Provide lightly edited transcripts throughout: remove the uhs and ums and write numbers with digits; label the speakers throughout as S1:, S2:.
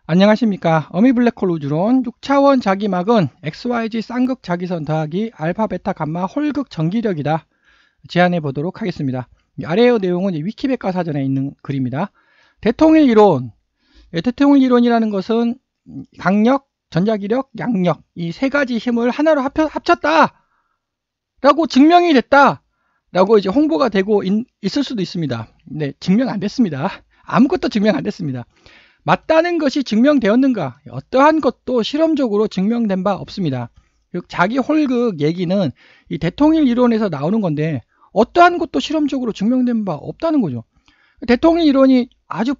S1: 안녕하십니까. 어미블랙홀 우주론 6차원 자기막은 XYZ 쌍극 자기선 더하기 알파 베타 감마 홀극 전기력이다. 제안해 보도록 하겠습니다. 아래의 내용은 위키백과 사전에 있는 글입니다. 대통일 이론. 대통일 이론이라는 것은 강력, 전자기력, 양력 이 세 가지 힘을 하나로 합쳤다 라고 증명이 됐다 라고 이제 홍보가 되고 있을 수도 있습니다. 네, 증명 안 됐습니다. 아무것도 증명 안 됐습니다. 맞다는 것이 증명되었는가? 어떠한 것도 실험적으로 증명된 바 없습니다. 자기 홀극 얘기는 이 대통일 이론에서 나오는 건데 어떠한 것도 실험적으로 증명된 바 없다는 거죠. 대통일 이론이 아주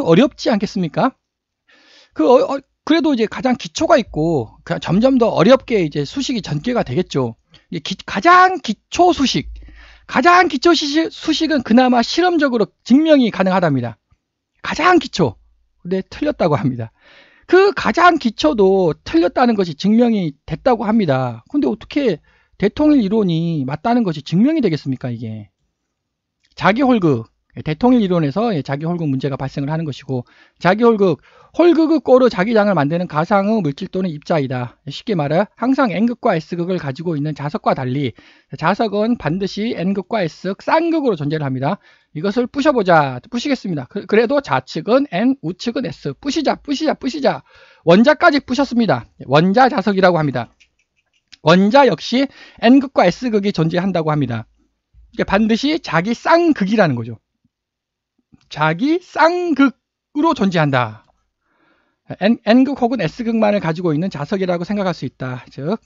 S1: 어렵지 않겠습니까? 그래도 이제 가장 기초가 있고 점점 더 어렵게 이제 수식이 전개가 되겠죠. 가장 기초 수식은 그나마 실험적으로 증명이 가능하답니다. 가장 기초. 근데 틀렸다고 합니다. 그 가장 기초도 틀렸다는 것이 증명이 됐다고 합니다. 근데 어떻게 대통일 이론이 맞다는 것이 증명이 되겠습니까? 이게 자기 홀극, 대통일 이론에서 자기 홀극 문제가 발생을 하는 것이고, 자기 홀극의 꼬르 자기장을 만드는 가상의 물질 또는 입자이다. 쉽게 말해 항상 N극과 S극을 가지고 있는 자석과 달리 자석은 반드시 N극과 S극 쌍극으로 존재를 합니다. 이것을 부셔보자. 부시겠습니다. 그래도 좌측은 N, 우측은 S. 부시자. 원자까지 부셨습니다. 원자 자석이라고 합니다. 원자 역시 N극과 S극이 존재한다고 합니다. 이게 반드시 자기 쌍극이라는 거죠. 자기 쌍극으로 존재한다. N극 혹은 S극만을 가지고 있는 자석이라고 생각할 수 있다. 즉,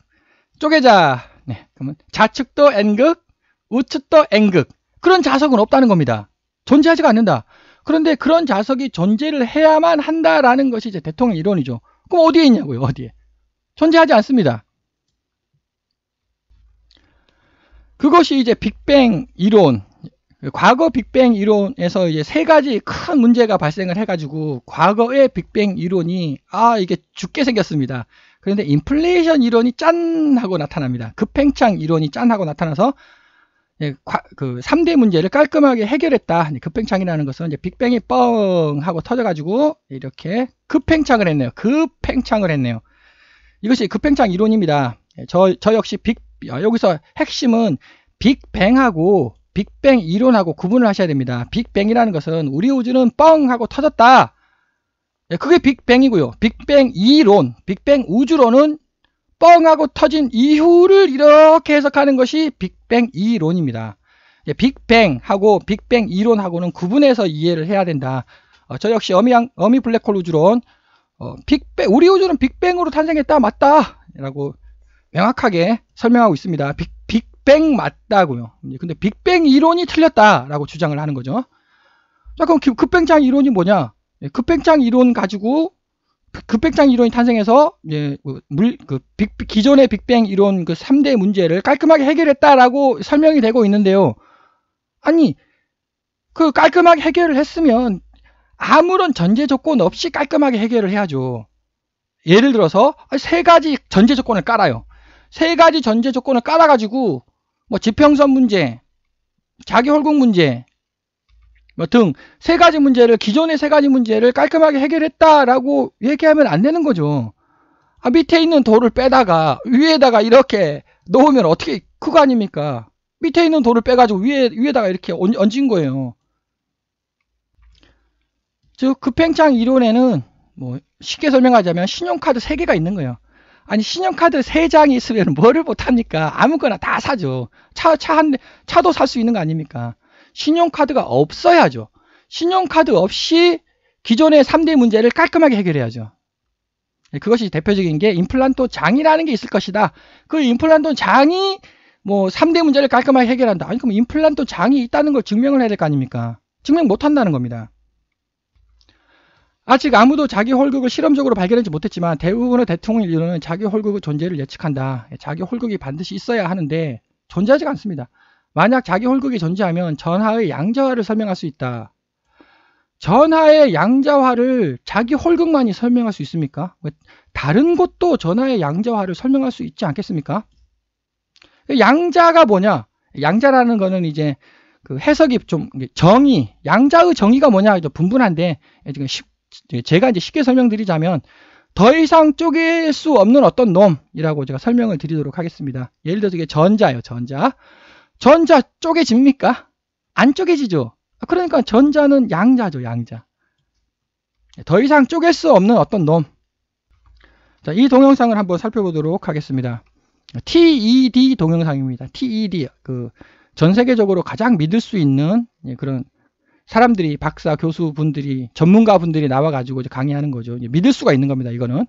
S1: 쪼개자. 네, 그러면 좌측도 N극, 우측도 N극. 그런 자석은 없다는 겁니다. 존재하지가 않는다. 그런데 그런 자석이 존재를 해야만 한다라는 것이 이제 대통일 이론이죠. 그럼 어디에 있냐고요? 어디에? 존재하지 않습니다. 그것이 이제 빅뱅 이론, 과거 빅뱅 이론에서 이제 세 가지 큰 문제가 발생을 해가지고 과거의 빅뱅 이론이 이게 죽게 생겼습니다. 그런데 인플레이션 이론이 짠 하고 나타납니다. 급팽창 이론이 짠 하고 나타나서 그 3대 문제를 깔끔하게 해결했다. 급팽창이라는 것은 이제 빅뱅이 뻥 하고 터져가지고 이렇게 급팽창을 했네요. 이것이 급팽창 이론입니다. 저 역시 여기서 핵심은 빅뱅하고 빅뱅 이론하고 구분을 하셔야 됩니다. 빅뱅이라는 것은 우리 우주는 뻥 하고 터졌다. 그게 빅뱅이고요. 빅뱅 이론, 빅뱅 우주론은 뻥하고 터진 이유를 이렇게 해석하는 것이 빅뱅 이론입니다. 빅뱅하고 빅뱅 이론하고는 구분해서 이해를 해야 된다. 저 역시 어미 블랙홀 우주론, 우리 우주는 빅뱅으로 탄생했다. 맞다. 라고 명확하게 설명하고 있습니다. 빅뱅 맞다고요. 근데 빅뱅 이론이 틀렸다라고 주장을 하는 거죠. 자, 그럼 급팽창 이론이 뭐냐? 급팽창 이론 가지고 급팽창 이론이 탄생해서 기존의 빅뱅 이론 그 3대 문제를 깔끔하게 해결했다라고 설명이 되고 있는데요. 아니, 그 깔끔하게 해결을 했으면 아무런 전제 조건 없이 깔끔하게 해결을 해야죠. 예를 들어서 세 가지 전제 조건을 깔아요. 세 가지 전제 조건을 깔아가지고 지평선 문제, 자기 홀극 문제 등 세 가지 문제를, 기존의 세 가지 문제를 깔끔하게 해결했다라고 얘기하면 안 되는 거죠. 밑에 있는 돌을 빼다가 위에다가 이렇게 놓으면 어떻게 그거 아닙니까? 밑에 있는 돌을 빼가지고 위에다가 이렇게 얹은 거예요. 즉 급팽창 이론에는 쉽게 설명하자면 신용카드 3개가 있는 거예요. 아니, 신용카드 3장이 있으면 뭐를 못합니까? 아무거나 다 사죠. 차도 살 수 있는 거 아닙니까? 신용카드가 없어야죠. 신용카드 없이 기존의 3대 문제를 깔끔하게 해결해야죠. 그것이 대표적인 게 임플란토 장이라는 게 있을 것이다. 그 임플란토 장이 3대 문제를 깔끔하게 해결한다. 아니, 그럼 임플란토 장이 있다는 걸 증명을 해야 될 거 아닙니까? 증명 못 한다는 겁니다. 아직 아무도 자기 홀극을 실험적으로 발견하지 못했지만 대부분의 대통일 이론은 자기 홀극의 존재를 예측한다. 자기 홀극이 반드시 있어야 하는데 존재하지 않습니다. 만약 자기 홀극이 존재하면 전하의 양자화를 설명할 수 있다. 전하의 양자화를 자기 홀극만이 설명할 수 있습니까? 다른 것도 전하의 양자화를 설명할 수 있지 않겠습니까? 양자가 뭐냐? 양자라는 거는 이제 그 해석이 좀 양자의 정의가 뭐냐? 분분한데 지금 제가 이제 쉽게 설명드리자면 더 이상 쪼갤 수 없는 어떤 놈이라고 제가 설명을 드리도록 하겠습니다. 예를 들어서 이게 전자예요. 전자 쪼개집니까? 안 쪼개지죠. 그러니까 전자는 양자죠. 양자. 더 이상 쪼갤 수 없는 어떤 놈. 자, 이 동영상을 한번 살펴보도록 하겠습니다. TED 동영상입니다. TED 전 세계적으로 가장 믿을 수 있는 그런 사람들이, 박사, 교수분들이, 전문가분들이 나와가지고 강의하는 거죠. 믿을 수가 있는 겁니다. 이거는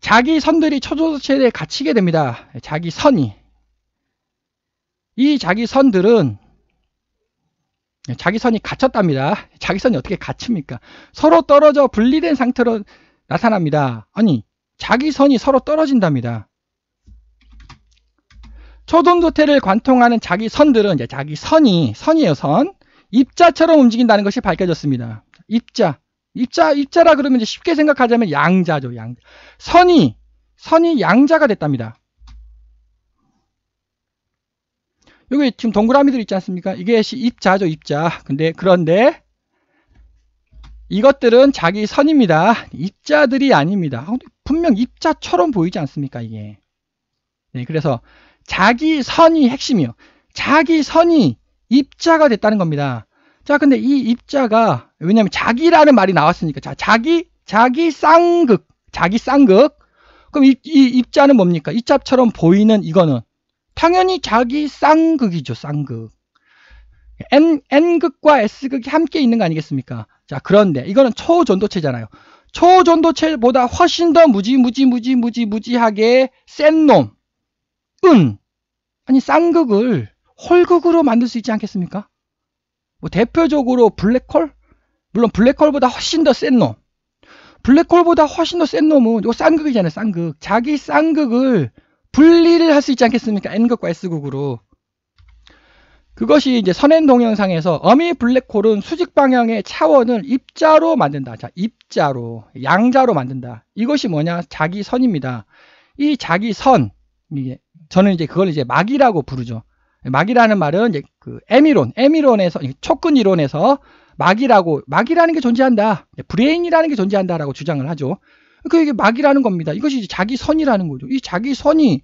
S1: 자기 선들이 초전도체에 갇히게 됩니다. 자기 선이. 이 자기 선들은 자기 선이 갇혔답니다. 자기 선이 어떻게 갇힙니까? 서로 떨어져 분리된 상태로 나타납니다. 아니, 자기 선이 서로 떨어진답니다. 초전도체를 관통하는 자기 선들은 이제 자기 선이에요. 선. 입자처럼 움직인다는 것이 밝혀졌습니다. 입자라 그러면 이제 쉽게 생각하자면 양자죠. 양자. 선이 양자가 됐답니다. 여기 지금 동그라미들 있지 않습니까? 이게 입자죠. 입자. 그런데 이것들은 자기 선입니다. 입자들이 아닙니다. 분명 입자처럼 보이지 않습니까? 이게. 네, 그래서 자기 선이 핵심이요. 자기 선이 입자가 됐다는 겁니다. 자, 근데 이 입자가, 왜냐면 자기라는 말이 나왔으니까. 자, 자기 쌍극. 그럼 이 입자는 뭡니까? 입자처럼 보이는 이거는 당연히 자기 쌍극이죠. 쌍극. N극과 S극이 함께 있는 거 아니겠습니까? 자, 그런데 이거는 초전도체잖아요. 초전도체보다 훨씬 더 무지하게 센 놈. 아니, 쌍극을 홀극으로 만들 수 있지 않겠습니까? 뭐 대표적으로 블랙홀? 물론 블랙홀보다 훨씬 더 센 놈. 블랙홀보다 훨씬 더 센 놈은 이거 쌍극이잖아요. 쌍극. 자기 쌍극을 분리를 할 수 있지 않겠습니까? N극과 S극으로. 그것이 이제 선행 동영상에서 어미 블랙홀은 수직 방향의 차원을 입자로 만든다. 자, 입자로, 양자로 만든다. 이것이 뭐냐? 자기 선입니다. 이 자기 선, 저는 이제 그걸 이제 막이라고 부르죠. 막이라는 말은 이제 에미론에서, 촉근 이론에서 막이라는 게 존재한다. 브레인이라는 게 존재한다라고 주장을 하죠. 이게 막이라는 겁니다. 이것이 이제 자기 선이라는 거죠. 이 자기 선이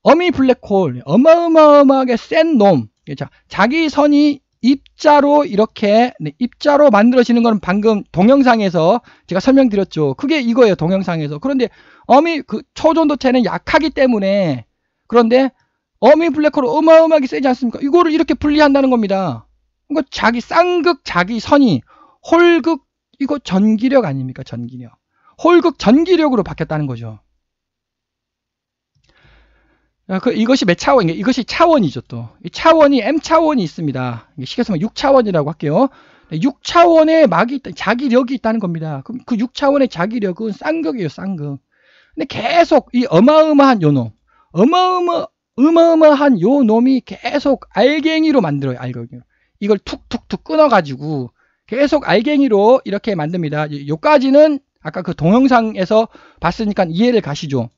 S1: 어미 블랙홀, 어마어마하게 센 놈. 자, 자기 선이 입자로 이렇게, 입자로 만들어지는 건 방금 동영상에서 제가 설명드렸죠. 그게 이거예요. 동영상에서. 그런데 초전도체는 약하기 때문에, 그런데 어미 블랙홀은 어마어마하게 세지 않습니까? 이거를 이렇게 분리한다는 겁니다. 이거 자기 쌍극, 자기 선이 홀극, 이거 전기력 아닙니까? 전기력. 홀극 전기력으로 바뀌었다는 거죠. 이것이 몇 차원? 이것이 차원이죠. 또 이 차원이 M차원이 있습니다. 식에서 6차원이라고 할게요. 6차원의 자기력이 있다는 겁니다. 그럼 그 6차원의 자기력은 쌍극이에요. 쌍극. 근데 계속 이 어마어마한 요 놈이 계속 알갱이로 만들어요. 알갱이로. 이걸 툭툭툭 끊어가지고 계속 알갱이로 이렇게 만듭니다. 요까지는 아까 그 동영상에서 봤으니까 이해를 가시죠.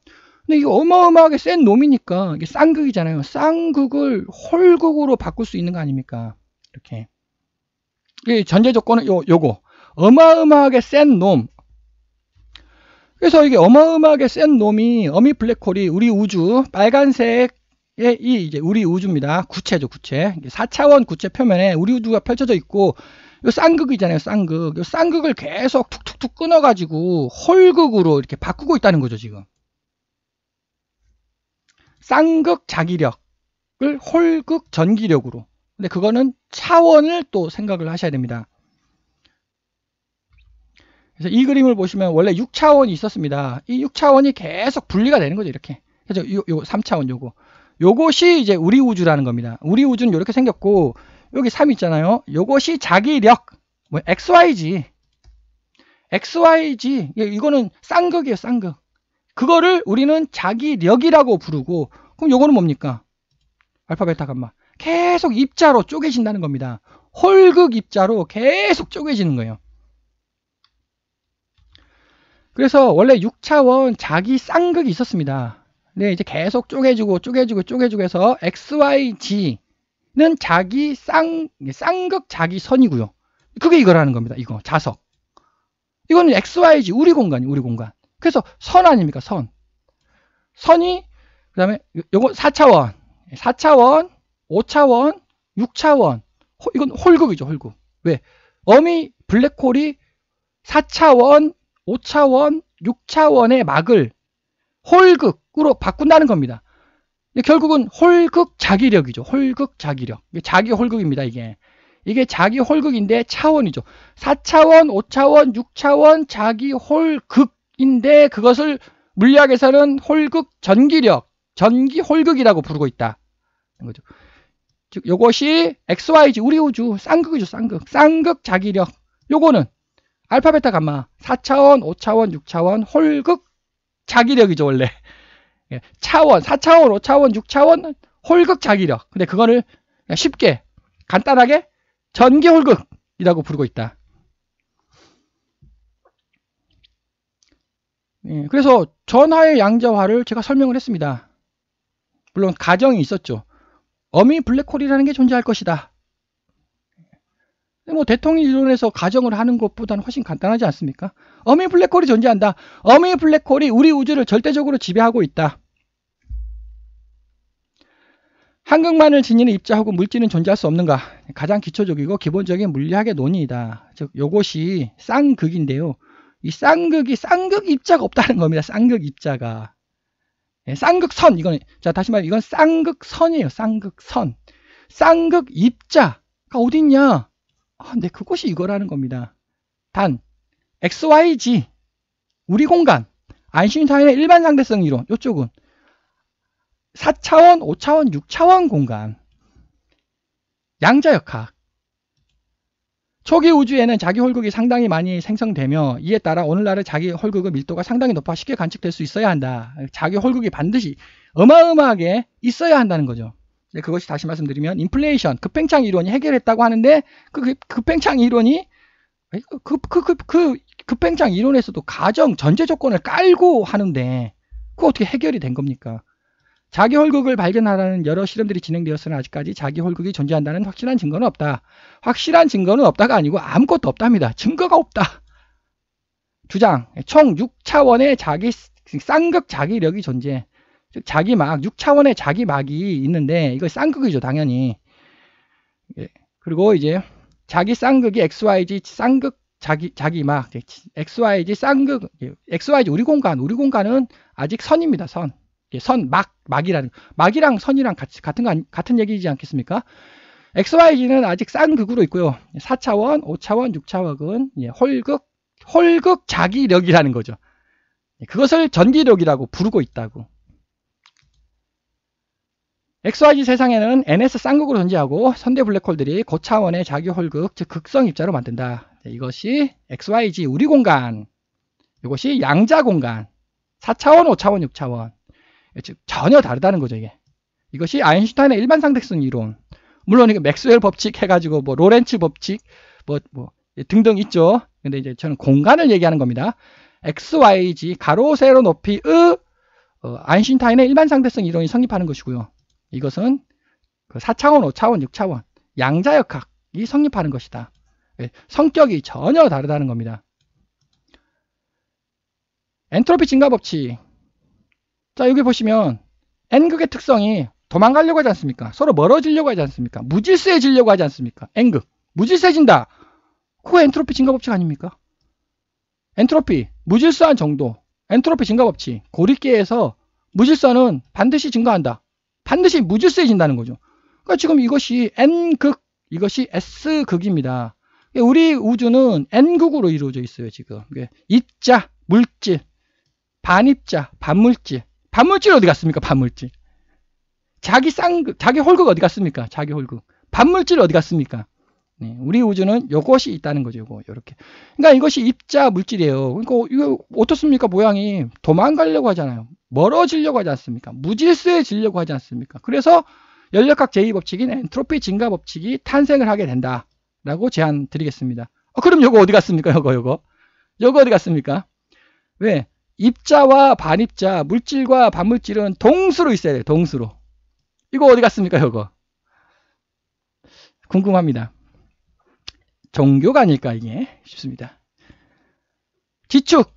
S1: 근데 이게 어마어마하게 센 놈이니까 이게 쌍극이잖아요. 쌍극을 홀극으로 바꿀 수 있는 거 아닙니까? 이렇게. 이 전제 조건은 요거. 어마어마하게 센 놈. 그래서 이게 어마어마하게 센 놈이 어미 블랙홀이 우리 우주 빨간색의 이제 우리 우주입니다. 구체죠, 구체. 4차원 구체 표면에 우리 우주가 펼쳐져 있고 이 쌍극이잖아요. 쌍극. 이 쌍극을 계속 툭툭툭 끊어가지고 홀극으로 이렇게 바꾸고 있다는 거죠, 지금. 쌍극 자기력을 홀극 전기력으로. 근데 그거는 차원을 또 생각을 하셔야 됩니다. 그래서 이 그림을 보시면 원래 6차원이 있었습니다. 이 6차원이 계속 분리가 되는 거죠, 이렇게. 그래서 요 3차원 요것이 이제 우리 우주라는 겁니다. 우리 우주는 이렇게 생겼고 여기 3 있잖아요. 요것이 자기력, 뭐 XYG. 이거는 쌍극이에요, 쌍극. 그거를 우리는 자기력이라고 부르고, 그럼 요거는 뭡니까? 알파, 베타, 감마. 계속 입자로 쪼개진다는 겁니다. 홀극 입자로 계속 쪼개지는 거예요. 그래서 원래 6차원 자기 쌍극이 있었습니다. 근데 이제 계속 쪼개지고 해서 XYG는 자기 쌍극 자기 선이고요. 그게 이거라는 겁니다. 이거 자석. 이거는 XYZ 우리 공간이 우리 공간. 그래서 선 아닙니까? 선. 선이 그다음에 요거 4차원, 4차원, 5차원, 6차원. 이건 홀극이죠, 홀극. 왜? 어미 블랙홀이 4차원, 5차원, 6차원의 막을 홀극으로 바꾼다는 겁니다. 결국은 홀극 자기력이죠. 홀극 자기력. 자기 홀극입니다, 이게. 이게 자기 홀극인데 차원이죠. 4차원, 5차원, 6차원 자기 홀극인데 그것을 물리학에서는 홀극 전기력, 전기 홀극이라고 부르고 있다. 거죠. 즉 요것이 XYZ 우리 우주 쌍극이죠. 쌍극. 쌍극 자기력. 요거는 알파 베타 감마 4차원, 5차원, 6차원 홀극 자기력이죠, 원래. 차원, 4차원, 5차원, 6차원 홀극 자기력. 근데 그거를 쉽게 간단하게 전기 홀극이라고 부르고 있다. 그래서 전하의 양자화를 제가 설명을 했습니다. 물론 가정이 있었죠. 어미 블랙홀이라는 게 존재할 것이다. 뭐 대통령 이론에서 가정을 하는 것보다는 훨씬 간단하지 않습니까? 어미 블랙홀이 존재한다. 어미 블랙홀이 우리 우주를 절대적으로 지배하고 있다. 한극만을 지니는 입자하고 물질은 존재할 수 없는가? 가장 기초적이고 기본적인 물리학의 논의이다. 즉 요것이 쌍극인데요. 이 쌍극이 쌍극 입자가 없다는 겁니다. 쌍극 입자가. 쌍극선 이건 자 다시 말해 이건 쌍극선이에요. 쌍극선. 쌍극 입자가 어디 있냐? 네, 그것이 이거라는 겁니다. 단 XYZ 우리 공간 아인슈타인의 일반 상대성 이론 이쪽은 4차원, 5차원, 6차원 공간 양자역학 초기 우주에는 자기 홀극이 상당히 많이 생성되며 이에 따라 오늘날의 자기 홀극의 밀도가 상당히 높아 쉽게 관측될 수 있어야 한다. 자기 홀극이 반드시 어마어마하게 있어야 한다는 거죠. 그것이 다시 말씀드리면 인플레이션, 급팽창 이론이 해결했다고 하는데 그 급팽창 이론이 급팽창 이론에서도 가정 전제 조건을 깔고 하는데 그거 어떻게 해결이 된 겁니까? 자기 홀극을 발견하라는 여러 실험들이 진행되었으나 아직까지 자기 홀극이 존재한다는 확실한 증거는 없다. 확실한 증거는 없다가 아니고 아무것도 없답니다. 증거가 없다. 주장, 총 6차원의 자기 쌍극 자기력이 존재. 즉 자기막, 6차원의 자기막이 있는데 이거 쌍극이죠, 당연히. 그리고 이제 자기 쌍극이 XYZ 쌍극 자기막, XYZ 쌍극, XYZ 우리 공간은 아직 선입니다, 선. 막이랑 선이랑 같은 얘기이지 않겠습니까? XYZ는 아직 쌍극으로 있고요. 4차원, 5차원, 6차원은 홀극 자기력이라는 거죠. 그것을 전기력이라고 부르고 있다고. XYZ 세상에는 NS 쌍극으로 존재하고 선대 블랙홀들이 고차원의 자기 홀극, 즉 극성 입자로 만든다. 이것이 XYZ 우리 공간, 이것이 양자 공간, 4차원, 5차원, 6차원. 즉 전혀 다르다는 거죠, 이게. 이것이 아인슈타인의 일반 상대성 이론. 물론 이게 맥스웰 법칙 해가지고 뭐 로렌츠 법칙 뭐 등등 있죠. 근데 이제 저는 공간을 얘기하는 겁니다. XYZ 가로 세로 높이의 아인슈타인의 일반 상대성 이론이 성립하는 것이고요. 이것은 그 4차원, 5차원, 6차원 양자역학이 성립하는 것이다. 성격이 전혀 다르다는 겁니다. 엔트로피 증가 법칙. 자, 여기 보시면 N극의 특성이 도망가려고 하지 않습니까? 서로 멀어지려고 하지 않습니까? 무질서해지려고 하지 않습니까? N극. 무질서해진다. 그거 엔트로피 증가 법칙 아닙니까? 엔트로피, 무질서한 정도. 엔트로피 증가 법칙. 고리계에서 무질서는 반드시 증가한다. 반드시 무질서해진다는 거죠. 그러니까 지금 이것이 N극, 이것이 S극입니다. 우리 우주는 N극으로 이루어져 있어요, 지금. 입자, 물질, 반입자, 반물질. 반물질 어디 갔습니까? 반물질. 자기 홀극 어디 갔습니까? 자기 홀극. 반물질 어디 갔습니까? 네, 우리 우주는 요것이 있다는 거죠. 요렇게. 그러니까 이것이 입자 물질이에요. 그러니까 이거 어떻습니까? 모양이 도망가려고 하잖아요. 멀어지려고 하지 않습니까? 무질서해지려고 하지 않습니까? 그래서 연력학 제2법칙인 엔트로피 증가 법칙이 탄생을 하게 된다라고 제안 드리겠습니다. 그럼 요거 어디 갔습니까? 요거 어디 갔습니까? 왜? 입자와 반입자, 물질과 반물질은 동수로 있어야 돼요. 동수로. 이거 어디 갔습니까? 요거. 궁금합니다. 종교가 아닐까 이게 싶습니다. 지축,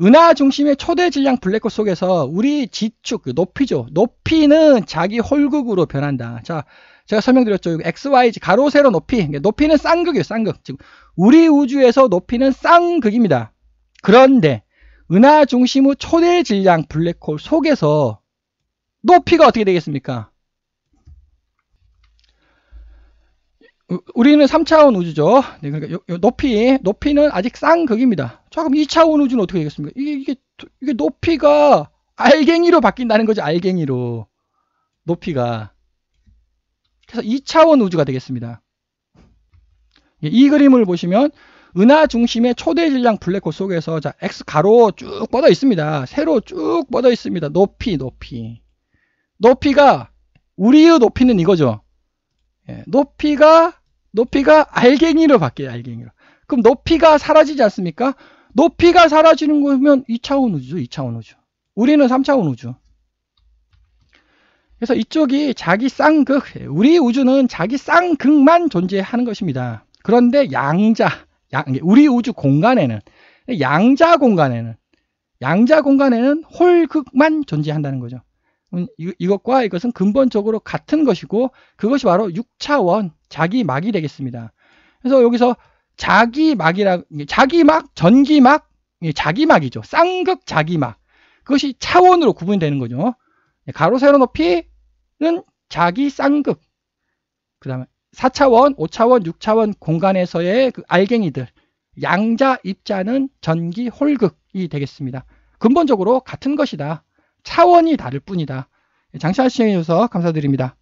S1: 은하 중심의 초대 질량 블랙홀 속에서 우리 지축, 높이죠. 높이는 자기 홀극으로 변한다. 자, 제가 설명드렸죠. XYZ 가로 세로 높이. 높이는 쌍극이에요. 쌍극. 즉 우리 우주에서 높이는 쌍극입니다. 그런데 은하 중심의 초대 질량 블랙홀 속에서 높이가 어떻게 되겠습니까? 우리는 3차원 우주죠. 네, 그러니까 높이는 아직 쌍극입니다. 자, 그럼 2차원 우주는 어떻게 되겠습니까? 이게 높이가 알갱이로 바뀐다는 거죠. 알갱이로. 높이가. 그래서 2차원 우주가 되겠습니다. 이 그림을 보시면 은하 중심의 초대 질량 블랙홀 속에서 자, X 가로 쭉 뻗어 있습니다. 세로 쭉 뻗어 있습니다. 높이가 우리의 높이는 이거죠. 예, 높이가 알갱이로 바뀌어요. 알갱이로. 그럼 높이가 사라지지 않습니까? 높이가 사라지는 거면 2차원 우주죠. 2차원 우주. 우리는 3차원 우주. 그래서 이쪽이 자기 쌍극, 우리 우주는 자기 쌍극만 존재하는 것입니다. 그런데 우리 우주 공간에는, 양자 공간에는 홀극만 존재한다는 거죠. 이것과 이것은 근본적으로 같은 것이고 그것이 바로 6차원 자기막이 되겠습니다. 그래서 여기서 자기막, 전기막, 자기막이죠. 쌍극 자기막. 그것이 차원으로 구분되는 거죠. 가로 세로 높이는 자기 쌍극. 그 다음에 4차원, 5차원, 6차원 공간에서의 그 알갱이들. 양자, 입자는 전기 홀극이 되겠습니다. 근본적으로 같은 것이다. 차원이 다를 뿐이다. 장시간 시청해 주셔서 감사드립니다.